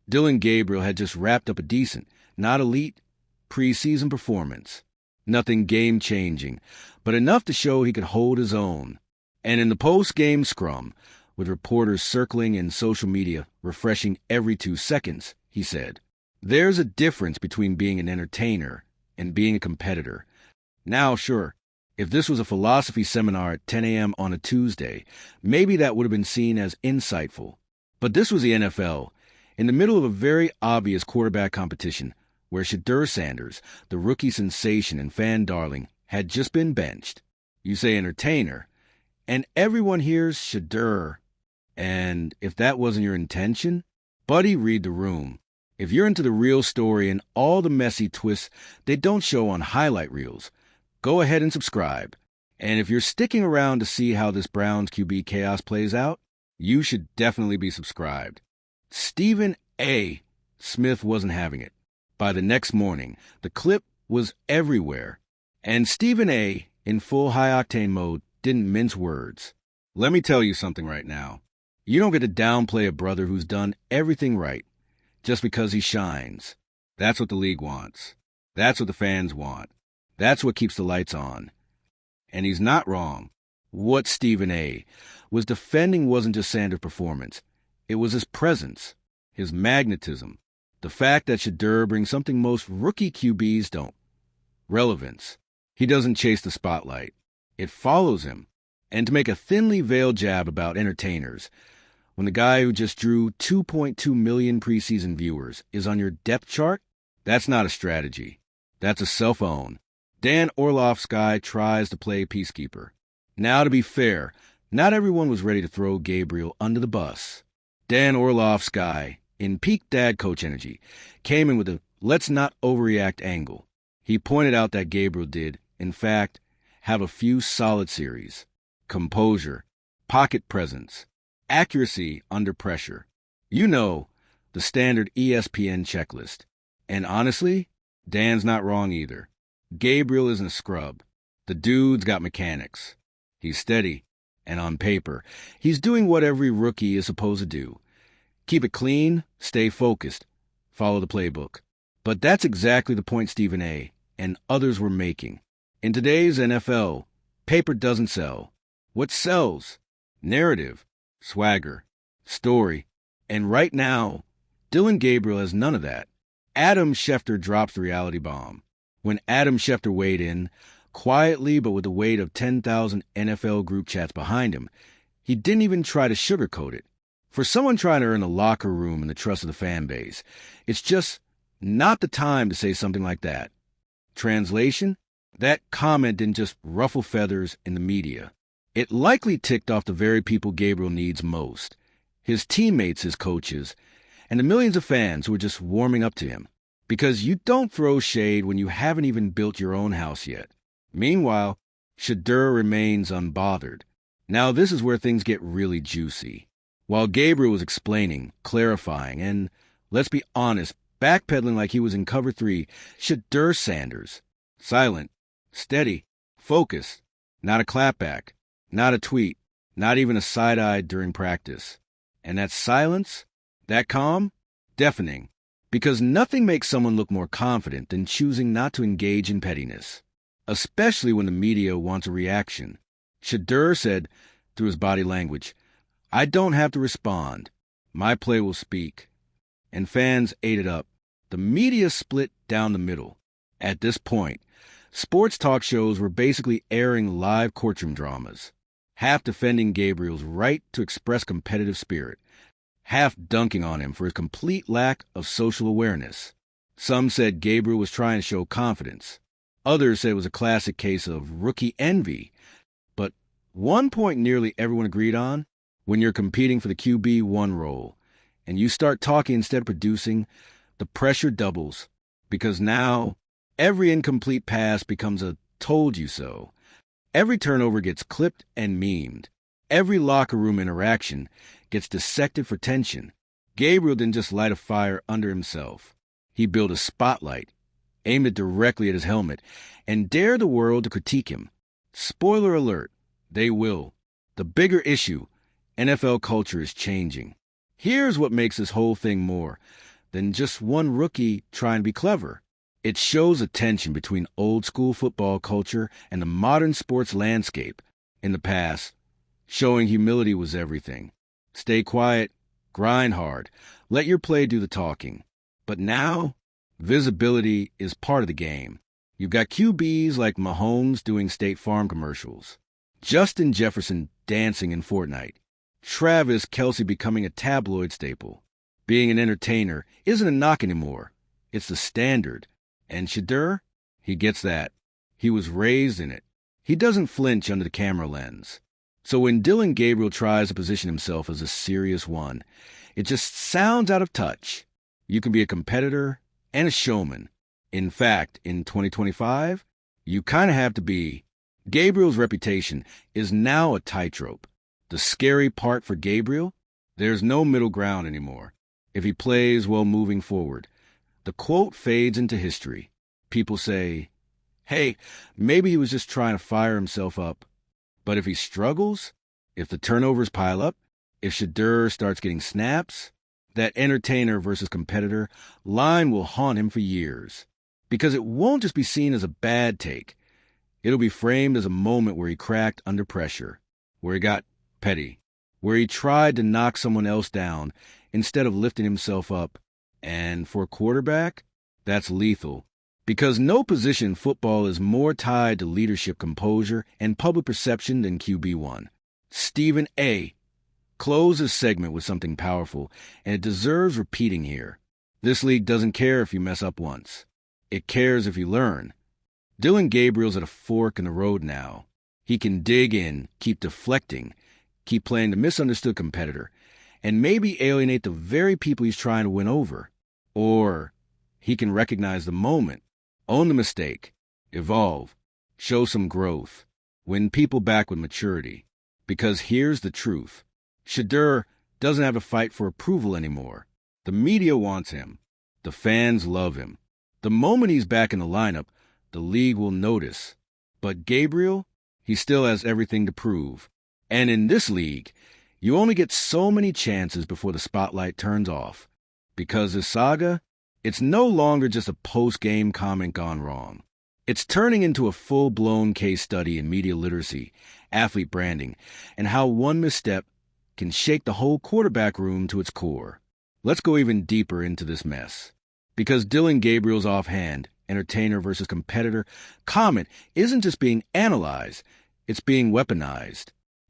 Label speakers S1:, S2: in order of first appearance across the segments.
S1: Dillon Gabriel had just wrapped up a decent, not elite, preseason performance. Nothing game-changing, but enough to show he could hold his own. And in the post-game scrum, with reporters circling and social media refreshing every 2 seconds, he said, "There's a difference between being an entertainer and being a competitor." Now, sure, if this was a philosophy seminar at 10 a.m. on a Tuesday, maybe that would have been seen as insightful. But this was the NFL, in the middle of a very obvious quarterback competition, where Shadur Sanders, the rookie sensation and fan darling, had just been benched. You say entertainer, and everyone hears Shadur. And if that wasn't your intention, buddy, read the room. If you're into the real story and all the messy twists they don't show on highlight reels, go ahead and subscribe. And if you're sticking around to see how this Browns QB chaos plays out, you should definitely be subscribed. Stephen A. Smith wasn't having it. By the next morning, the clip was everywhere. And Stephen A., in full high-octane mode, didn't mince words. Let me tell you something right now. You don't get to downplay a brother who's done everything right just because he shines. That's what the league wants. That's what the fans want. That's what keeps the lights on. And he's not wrong. What Stephen A. was defending wasn't just Sanders' performance. It was his presence, his magnetism, the fact that Shadur brings something most rookie QBs don't. Relevance. He doesn't chase the spotlight. It follows him. And to make a thinly veiled jab about entertainers, when the guy who just drew 2.2 million preseason viewers is on your depth chart, that's not a strategy. That's a self-own. Dan Orlov's guy tries to play peacekeeper. Now, to be fair, not everyone was ready to throw Gabriel under the bus. Dan Orlov's guy, in peak dad coach energy, came in with a let's not overreact angle. He pointed out that Gabriel did, in fact, have a few solid series. Composure, pocket presence, accuracy under pressure. You know, the standard ESPN checklist. And honestly, Dan's not wrong either. Gabriel isn't a scrub. The dude's got mechanics. He's steady, and on paper, he's doing what every rookie is supposed to do. Keep it clean, stay focused, follow the playbook. But that's exactly the point Stephen A. and others were making. In today's NFL, paper doesn't sell. What sells? Narrative, swagger, story. And right now, Dillon Gabriel has none of that. Adam Schefter drops the reality bomb. When Adam Schefter weighed in, quietly but with the weight of 10,000 NFL group chats behind him, he didn't even try to sugarcoat it. For someone trying to earn the locker room and the trust of the fan base, it's just not the time to say something like that. Translation? That comment didn't just ruffle feathers in the media. It likely ticked off the very people Gabriel needs most. His teammates, his coaches, and the millions of fans who are just warming up to him. Because you don't throw shade when you haven't even built your own house yet. Meanwhile, Shadur remains unbothered. Now this is where things get really juicy. While Gabriel was explaining, clarifying, and, let's be honest, backpedaling like he was in cover 3, Shadur Sanders. Silent, steady, focused, not a clapback, not a tweet, not even a side-eye during practice. And that silence, that calm, deafening. Because nothing makes someone look more confident than choosing not to engage in pettiness. Especially when the media wants a reaction. Shadur said, through his body language, "I don't have to respond. My play will speak." And fans ate it up. The media split down the middle. At this point, sports talk shows were basically airing live courtroom dramas, half defending Gabriel's right to express competitive spirit, half dunking on him for his complete lack of social awareness. Some said Gabriel was trying to show confidence. Others said it was a classic case of rookie envy. But one point nearly everyone agreed on, when you're competing for the QB1 role, and you start talking instead of producing, the pressure doubles. Because now, every incomplete pass becomes a told you so. Every turnover gets clipped and memed. Every locker room interaction gets dissected for tension. Gabriel didn't just light a fire under himself. He built a spotlight, aimed it directly at his helmet, and dared the world to critique him. Spoiler alert, they will. The bigger issue, NFL culture is changing. Here's what makes this whole thing more than just one rookie trying to be clever. It shows a tension between old-school football culture and the modern sports landscape. In the past, showing humility was everything. Stay quiet, grind hard, let your play do the talking. But now, visibility is part of the game. You've got QBs like Mahomes doing State Farm commercials, Justin Jefferson dancing in Fortnite, Travis Kelce becoming a tabloid staple. Being an entertainer isn't a knock anymore. It's the standard. And Shadur, he gets that. He was raised in it. He doesn't flinch under the camera lens. So when Dillon Gabriel tries to position himself as a serious one, it just sounds out of touch. You can be a competitor and a showman. In fact, in 2025, you kind of have to be. Gabriel's reputation is now a tightrope. The scary part for Gabriel, there's no middle ground anymore. If he plays well moving forward, the quote fades into history. People say, hey, maybe he was just trying to fire himself up. But if he struggles, if the turnovers pile up, if Shadur starts getting snaps, that entertainer versus competitor line will haunt him for years. Because it won't just be seen as a bad take. It'll be framed as a moment where he cracked under pressure, where he got petty, where he tried to knock someone else down instead of lifting himself up. And for a quarterback, that's lethal. Because no position in football is more tied to leadership, composure, and public perception than QB1. Stephen A. closed his segment with something powerful, and it deserves repeating here. This league doesn't care if you mess up once. It cares if you learn. Dillon Gabriel's at a fork in the road now. He can dig in, keep deflecting, keep playing the misunderstood competitor, and maybe alienate the very people he's trying to win over. Or he can recognize the moment, own the mistake, evolve, show some growth, win people back with maturity. Because here's the truth. Shadur doesn't have to fight for approval anymore. The media wants him. The fans love him. The moment he's back in the lineup, the league will notice. But Gabriel, he still has everything to prove. And in this league, you only get so many chances before the spotlight turns off. Because this saga, it's no longer just a post-game comment gone wrong. It's turning into a full-blown case study in media literacy, athlete branding, and how one misstep can shake the whole quarterback room to its core. Let's go even deeper into this mess. Because Dillon Gabriel's offhand, entertainer versus competitor, comment isn't just being analyzed, it's being weaponized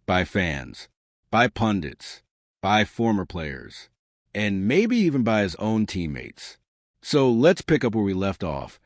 S1: by fans, by pundits, by former players, and maybe even by his own teammates. So let's pick up where we left off,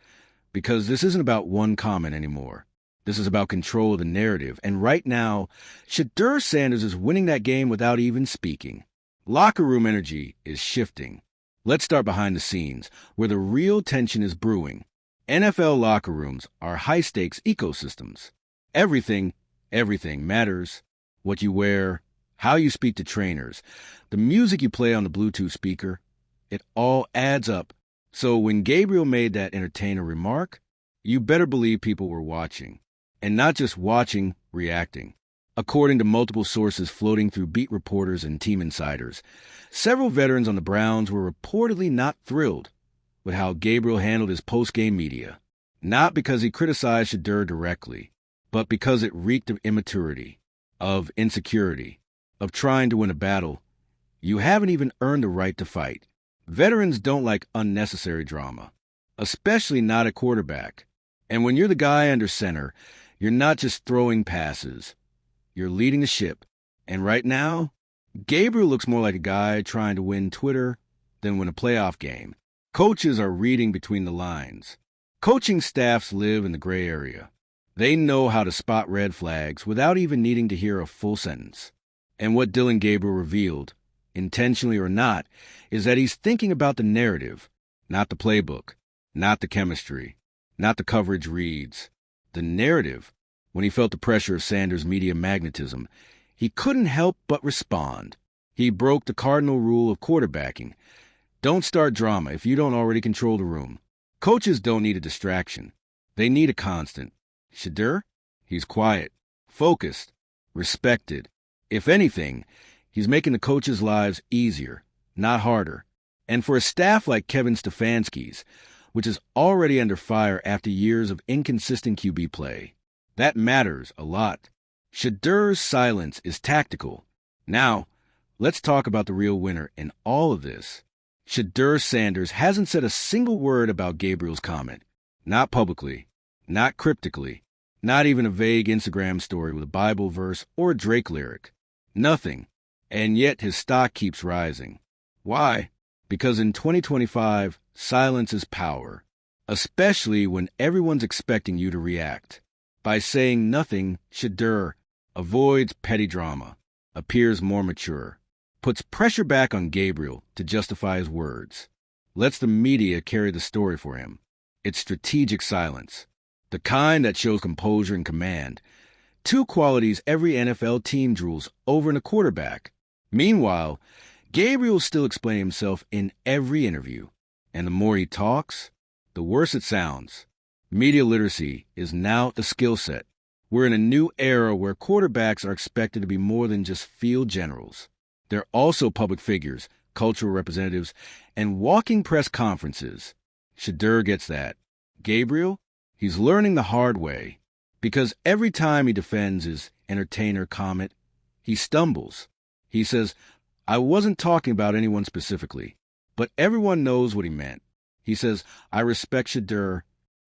S1: because this isn't about one comment anymore. This is about control of the narrative, and right now, Shadur Sanders is winning that game without even speaking. Locker room energy is shifting. Let's start behind the scenes, where the real tension is brewing. NFL locker rooms are high-stakes ecosystems. Everything matters. What you wear, how you speak to trainers, the music you play on the Bluetooth speaker, it all adds up. So when Gabriel made that entertainer remark, you better believe people were watching. And not just watching, reacting. According to multiple sources floating through beat reporters and team insiders, several veterans on the Browns were reportedly not thrilled with how Gabriel handled his post-game media. Not because he criticized Shadur directly, but because it reeked of immaturity, of insecurity, of trying to win a battle you haven't even earned the right to fight. Veterans don't like unnecessary drama, especially not at quarterback. And when you're the guy under center, you're not just throwing passes. You're leading the ship. And right now, Gabriel looks more like a guy trying to win Twitter than win a playoff game. Coaches are reading between the lines. Coaching staffs live in the gray area. They know how to spot red flags without even needing to hear a full sentence. And what Dillon Gabriel revealed, intentionally or not, is that he's thinking about the narrative, not the playbook, not the chemistry, not the coverage reads. The narrative. When he felt the pressure of Sanders' media magnetism, he couldn't help but respond. He broke the cardinal rule of quarterbacking. Don't start drama if you don't already control the room. Coaches don't need a distraction. They need a constant. Shadur? He's quiet, focused, respected. If anything, he's making the coaches' lives easier, not harder. And for a staff like Kevin Stefanski's, which is already under fire after years of inconsistent QB play, that matters a lot. Shadur's silence is tactical. Now, let's talk about the real winner in all of this. Shadur Sanders hasn't said a single word about Gabriel's comment. Not publicly, not cryptically, not even a vague Instagram story with a Bible verse or a Drake lyric. Nothing. And yet his stock keeps rising. Why? Because in 2025, silence is power, especially when everyone's expecting you to react. By saying nothing, Shadur avoids petty drama, appears more mature, puts pressure back on Gabriel to justify his words, lets the media carry the story for him. It's strategic silence, the kind that shows composure and command, two qualities every NFL team drools over in a quarterback. Meanwhile, Gabriel's still explaining himself in every interview, and the more he talks, the worse it sounds. Media literacy is now the skill set. We're in a new era where quarterbacks are expected to be more than just field generals. They're also public figures, cultural representatives, and walking press conferences. Shadur gets that. Gabriel, he's learning the hard way, because every time he defends his entertainer comment, he stumbles. He says, "I wasn't talking about anyone specifically, but everyone knows what he meant." He says, "I respect Shadur,"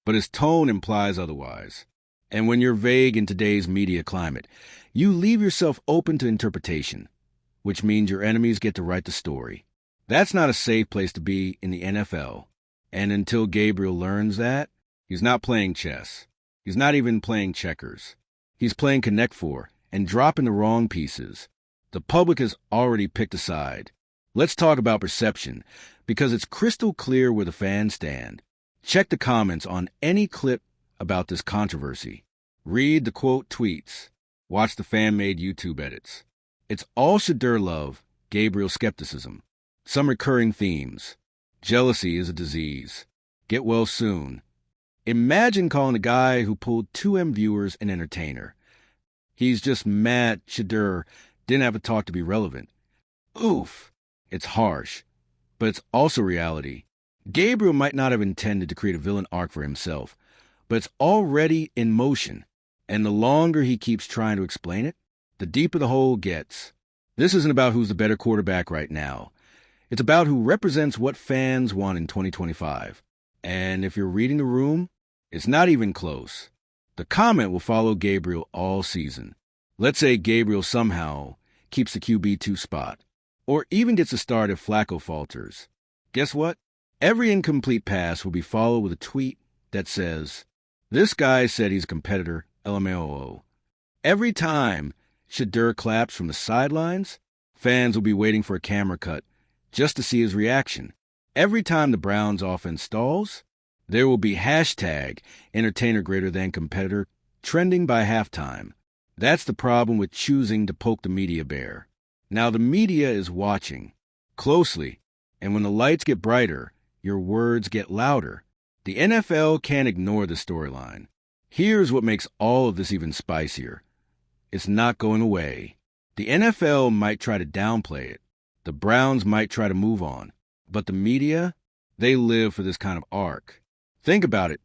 S1: but his tone implies otherwise. And when you're vague in today's media climate, you leave yourself open to interpretation, which means your enemies get to write the story. That's not a safe place to be in the NFL. And until Gabriel learns that, he's not playing chess. He's not even playing checkers. He's playing Connect Four and dropping the wrong pieces. The public has already picked a side. Let's talk about perception, because it's crystal clear where the fans stand. Check the comments on any clip about this controversy. Read the quote tweets. Watch the fan-made YouTube edits. It's all Shadur love, Gabriel skepticism. Some recurring themes. Jealousy is a disease. Get well soon. Imagine calling the guy who pulled 2M viewers an entertainer. He's just mad Shadur didn't have a talk to be relevant. Oof. It's harsh, but it's also reality. Gabriel might not have intended to create a villain arc for himself, but it's already in motion. And the longer he keeps trying to explain it, the deeper the hole gets. This isn't about who's the better quarterback right now. It's about who represents what fans want in 2025. And if you're reading the room, it's not even close. The comment will follow Gabriel all season. Let's say Gabriel somehow keeps the QB2 spot, or even gets a start if Flacco falters. Guess what? Every incomplete pass will be followed with a tweet that says, "This guy said he's a competitor, LMAO." Every time Shadur claps from the sidelines, fans will be waiting for a camera cut just to see his reaction. Every time the Browns offense stalls, there will be hashtag entertainer greater than competitor trending by halftime. That's the problem with choosing to poke the media bear. Now the media is watching closely, and when the lights get brighter, your words get louder. The NFL can't ignore the storyline. Here's what makes all of this even spicier. It's not going away. The NFL might try to downplay it. The Browns might try to move on. But the media, they live for this kind of arc. Think about it.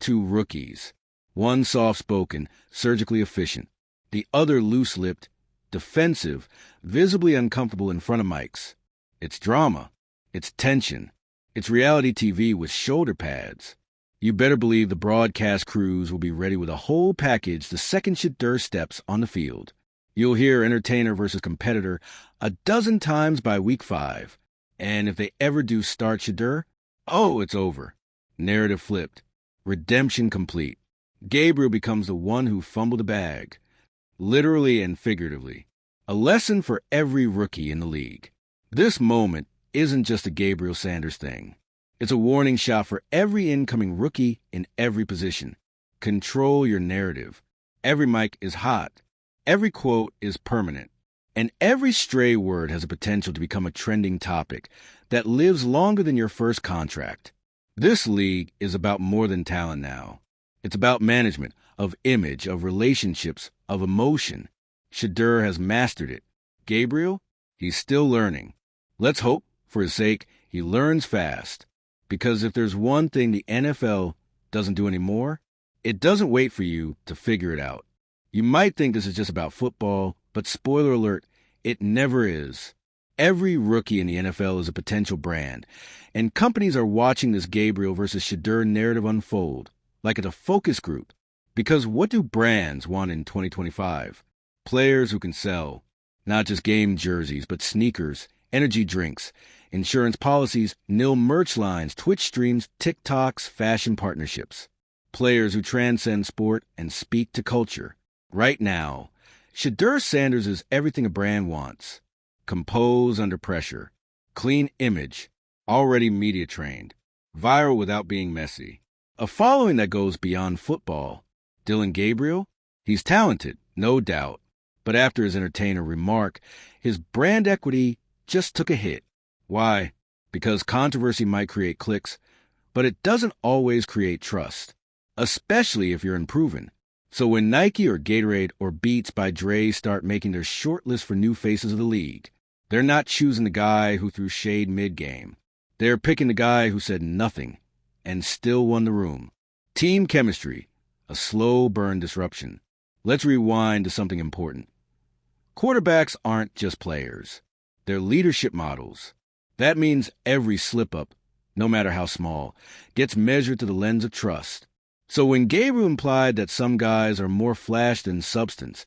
S1: Two rookies. One soft-spoken, surgically efficient. The other loose-lipped, defensive, visibly uncomfortable in front of mics. It's drama. It's tension. It's reality TV with shoulder pads. You better believe the broadcast crews will be ready with a whole package the second Shadur steps on the field. You'll hear entertainer versus competitor a dozen times by week 5. And if they ever do start Shadur, oh, it's over. Narrative flipped. Redemption complete. Gabriel becomes the one who fumbled the bag. Literally and figuratively. A lesson for every rookie in the league. This moment isn't just a Gabriel Sanders thing. It's a warning shot for every incoming rookie in every position. Control your narrative. Every mic is hot. Every quote is permanent. And every stray word has a potential to become a trending topic that lives longer than your first contract. This league is about more than talent now. It's about management, of image, of relationships, of emotion. Shadur has mastered it. Gabriel, he's still learning. Let's hope, for his sake, he learns fast. Because if there's one thing the NFL doesn't do anymore, it doesn't wait for you to figure it out. You might think this is just about football, but spoiler alert, it never is. Every rookie in the NFL is a potential brand, and companies are watching this Gabriel versus Shadur narrative unfold, like at a focus group. Because what do brands want in 2025? Players who can sell, not just game jerseys, but sneakers, energy drinks, insurance policies, nil merch lines, Twitch streams, TikToks, fashion partnerships. Players who transcend sport and speak to culture. Right now, Shadur Sanders is everything a brand wants. Compose under pressure. Clean image. Already media trained. Viral without being messy. A following that goes beyond football. Dillon Gabriel? He's talented, no doubt. But after his entertainer remark, his brand equity just took a hit. Why? Because controversy might create clicks, but it doesn't always create trust. Especially if you're unproven. So when Nike or Gatorade or Beats by Dre start making their short list for new faces of the league, they're not choosing the guy who threw shade mid-game. They're picking the guy who said nothing and still won the room. Team chemistry, a slow burn disruption. Let's rewind to something important. Quarterbacks aren't just players. They're leadership models. That means every slip-up, no matter how small, gets measured through the lens of trust. So when Gabriel implied that some guys are more flash than substance,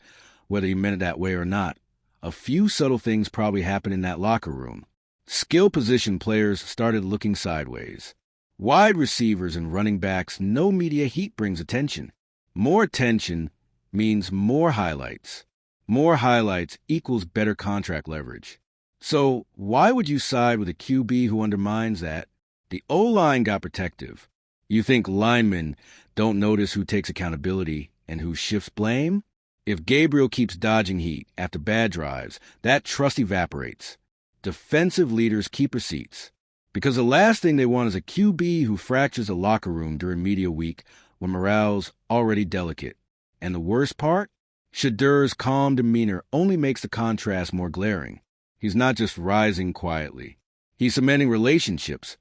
S1: whether he meant it that way or not, a few subtle things probably happened in that locker room. Skill position players started looking sideways. Wide receivers and running backs, no media heat brings attention. More attention means more highlights. More highlights equals better contract leverage. So why would you side with a QB who undermines that? The O-line got protective. You think linemen don't notice who takes accountability and who shifts blame? If Gabriel keeps dodging heat after bad drives, that trust evaporates. Defensive leaders keep receipts. Because the last thing they want is a QB who fractures a locker room during media week when morale's already delicate. And the worst part? Shadur's calm demeanor only makes the contrast more glaring. He's not just rising quietly. He's cementing relationships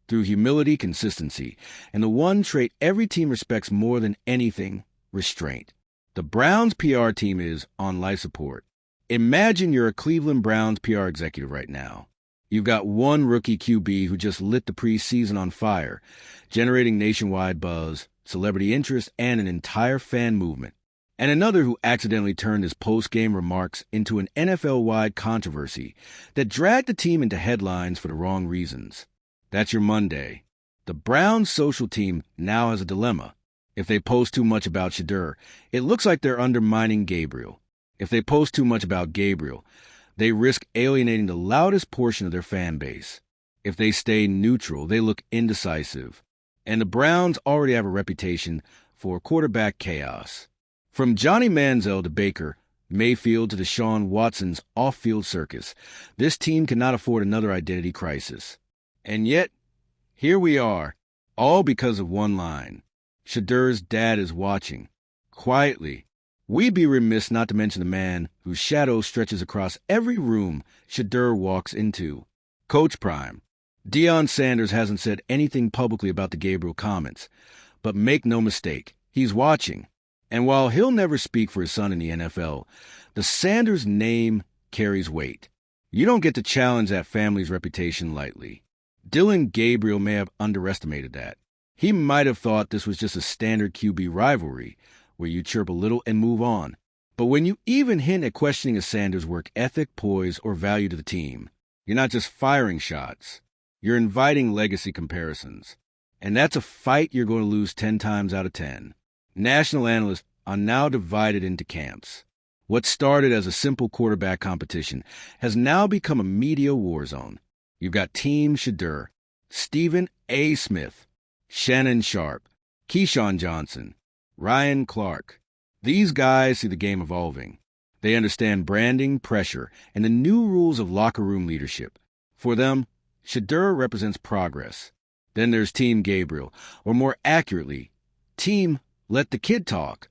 S1: through humility, consistency, and the one trait every team respects more than anything, restraint. The Browns' PR team is on life support. Imagine you're a Cleveland Browns PR executive right now. You've got one rookie QB who just lit the preseason on fire, generating nationwide buzz, celebrity interest, and an entire fan movement. And another who accidentally turned his post-game remarks into an NFL-wide controversy that dragged the team into headlines for the wrong reasons. That's your Monday. The Browns' social team now has a dilemma. If they post too much about Shadur, it looks like they're undermining Gabriel. If they post too much about Gabriel, they risk alienating the loudest portion of their fan base. If they stay neutral, they look indecisive. And the Browns already have a reputation for quarterback chaos. From Johnny Manziel to Baker, Mayfield to Deshaun Watson's off-field circus, this team cannot afford another identity crisis. And yet, here we are, all because of one line. Shadur's dad is watching. Quietly. We'd be remiss not to mention the man whose shadow stretches across every room Shadur walks into. Coach Prime. Deion Sanders hasn't said anything publicly about the Gabriel comments, but make no mistake, he's watching. And while he'll never speak for his son in the NFL, the Sanders name carries weight. You don't get to challenge that family's reputation lightly. Dillon Gabriel may have underestimated that. He might have thought this was just a standard QB rivalry, where you chirp a little and move on. But when you even hint at questioning a Sanders' work ethic, poise, or value to the team, you're not just firing shots. You're inviting legacy comparisons. And that's a fight you're going to lose 10 times out of 10. National analysts are now divided into camps. What started as a simple quarterback competition has now become a media war zone. You've got Team Shadur, Stephen A. Smith, Shannon Sharp, Keyshawn Johnson, Ryan Clark. These guys see the game evolving. They understand branding, pressure, and the new rules of locker room leadership. For them, Shadur represents progress. Then there's Team Gabriel, or more accurately, Team Let the Kid Talk.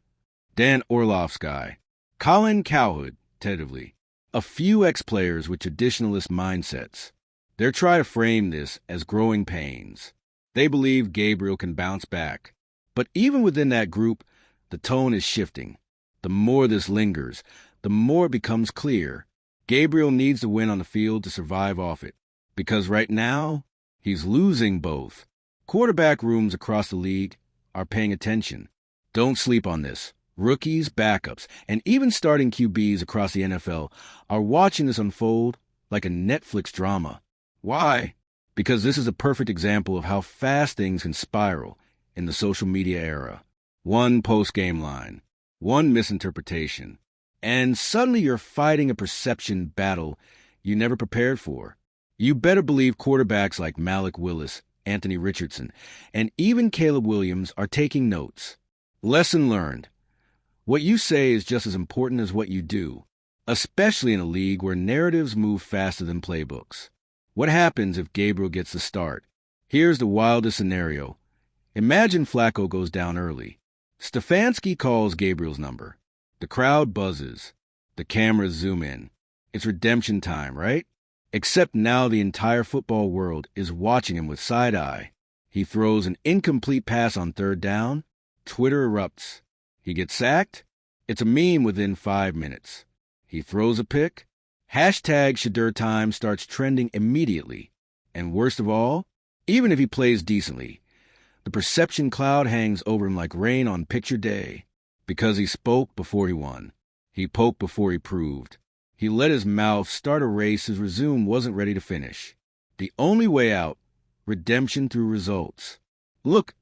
S1: Dan Orloff's guy. Colin Cowherd, tentatively. A few ex-players with traditionalist mindsets. They're trying to frame this as growing pains. They believe Gabriel can bounce back. But even within that group, the tone is shifting. The more this lingers, the more it becomes clear. Gabriel needs to win on the field to survive off it. Because right now, he's losing both. Quarterback rooms across the league are paying attention. Don't sleep on this. Rookies, backups, and even starting QBs across the NFL are watching this unfold like a Netflix drama. Why? Because this is a perfect example of how fast things can spiral in the social media era. One post-game line, one misinterpretation, and suddenly you're fighting a perception battle you never prepared for. You better believe quarterbacks like Malik Willis, Anthony Richardson, and even Caleb Williams are taking notes. Lesson learned. What you say is just as important as what you do, especially in a league where narratives move faster than playbooks. What happens if Gabriel gets the start? Here's the wildest scenario. Imagine Flacco goes down early. Stefanski calls Gabriel's number. The crowd buzzes. The cameras zoom in. It's redemption time, right? Except now the entire football world is watching him with side eye. He throws an incomplete pass on third down. Twitter erupts. He gets sacked. It's a meme within 5 minutes. He throws a pick. Hashtag Shadur Time starts trending immediately. And worst of all, even if he plays decently, the perception cloud hangs over him like rain on picture day. Because he spoke before he won. He poked before he proved. He let his mouth start a race his resume wasn't ready to finish. The only way out, redemption through results. Look,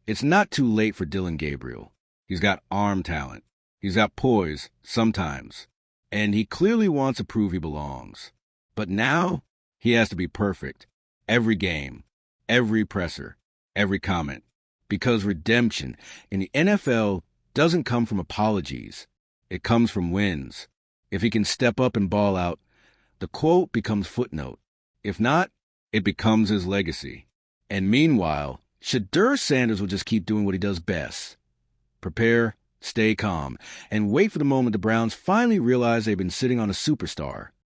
S1: it's not too late for Dillon Gabriel. He's got arm talent. He's got poise, sometimes. And he clearly wants to prove he belongs. But now, he has to be perfect. Every game, every presser, every comment. Because redemption in the NFL doesn't come from apologies. It comes from wins. If he can step up and ball out, the quote becomes footnote. If not, it becomes his legacy. And meanwhile, Shadur Sanders will just keep doing what he does best. Prepare, stay calm, and wait for the moment the Browns finally realize they've been sitting on a superstar.